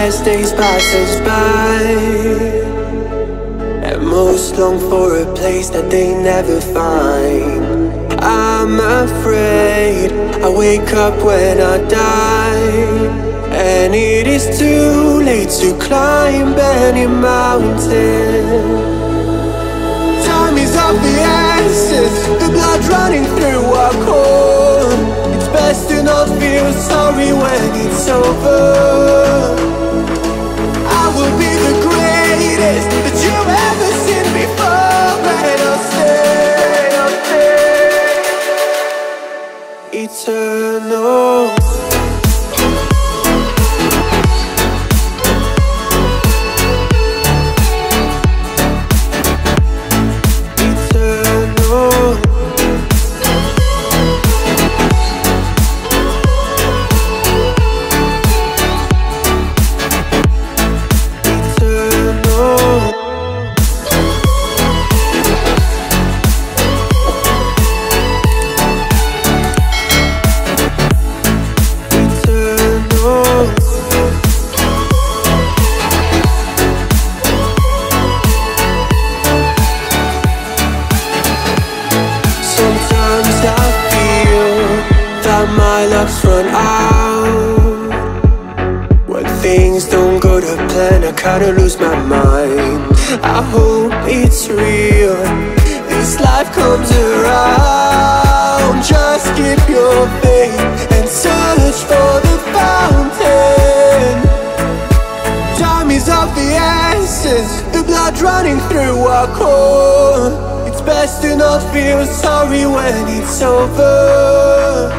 as days passes by, and most long for a place that they never find. I'm afraid I wake up when I die, and it is too late to climb any mountain. Time is of the essence, the blood running through our core. It's best to not feel sorry when it's over. I will be the greatest that you've ever seen before, and I'll stay eternal. Run out when things don't go to plan. I kinda lose my mind. I hope it's real, this life comes around. Just keep your faith and search for the fountain. Time is of the essence, the blood running through our core. It's best to not feel sorry when it's over.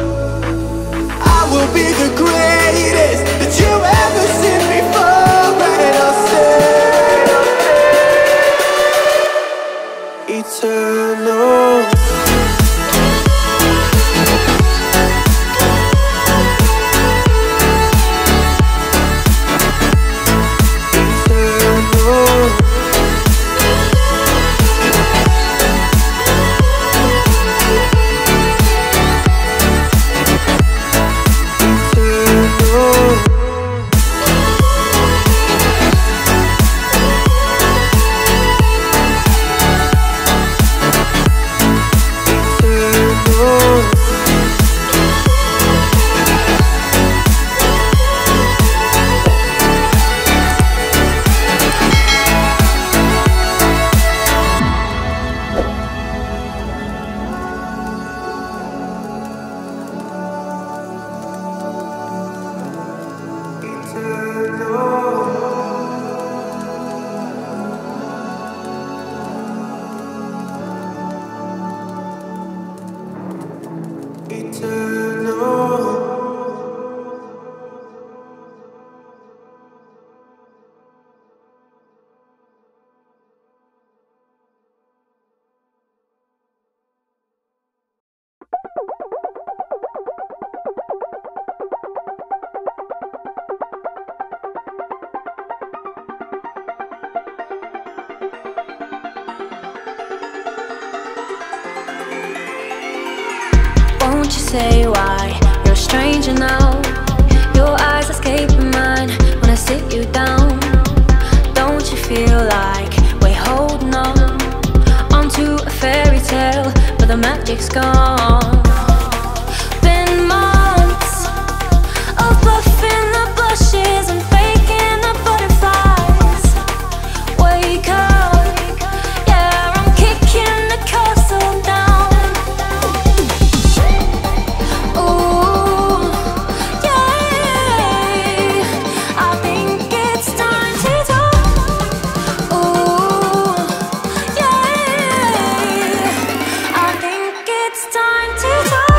Will be the greatest that you've ever seen before, and I'll stay eternal. Eternal. Won't you say why you're a stranger now? Your eyes escaping mine when I sit you down. Don't you feel like we're holding on onto a fairy tale, but the magic's gone? Been months of bluffing the blushes and faking the butterflies. Wake up, yeah, I'm kicking the castle down. Ooh, yeah, I think it's time to talk. Ooh, yeah, I think it's time to talk.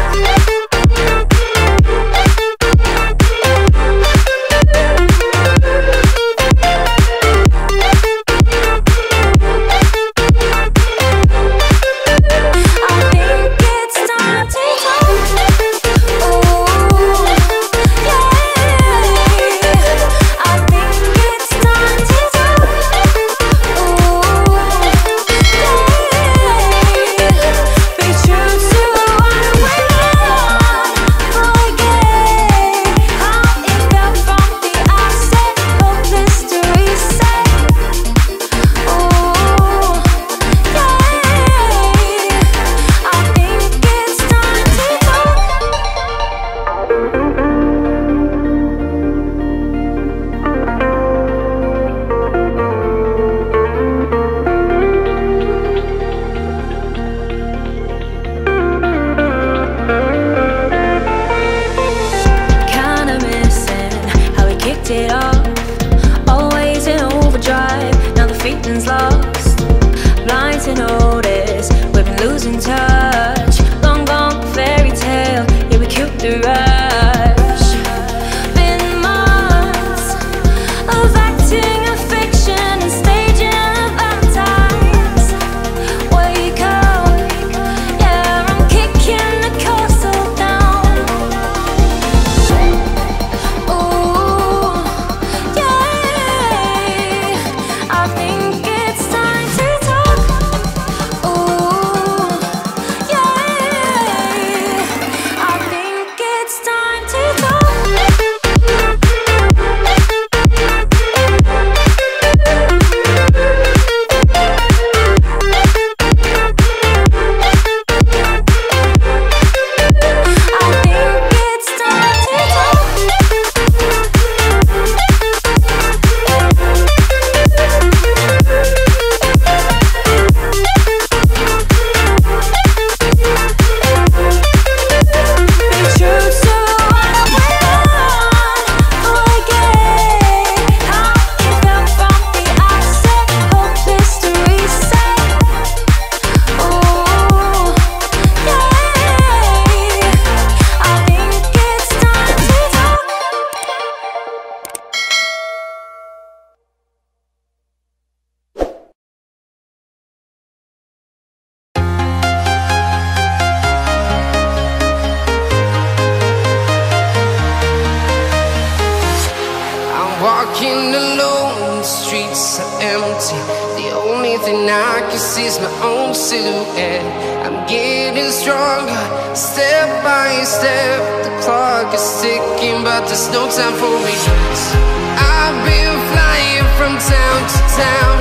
Walking alone, the streets are empty. The only thing I can see is my own silhouette. I'm getting stronger, step by step. The clock is ticking, but there's no time for regrets. I've been flying from town to town,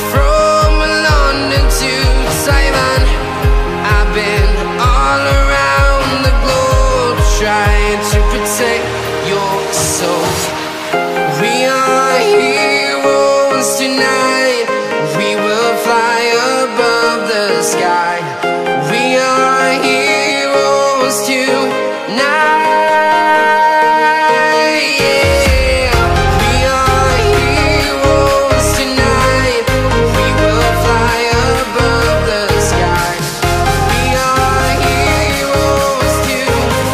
from London to Taiwan. I've been all around the globe, trying to protect your soul. We are heroes tonight. We will fly above the sky. We are heroes tonight. Yeah. We are heroes tonight. We will fly above the sky. We are heroes tonight.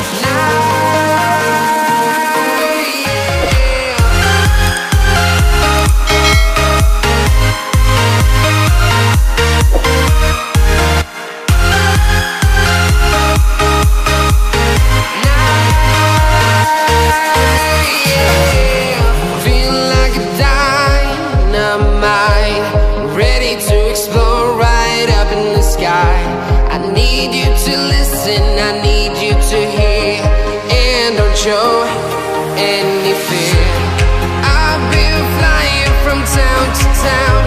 I need you to listen, I need you to show any fear. I've been flying from town to town,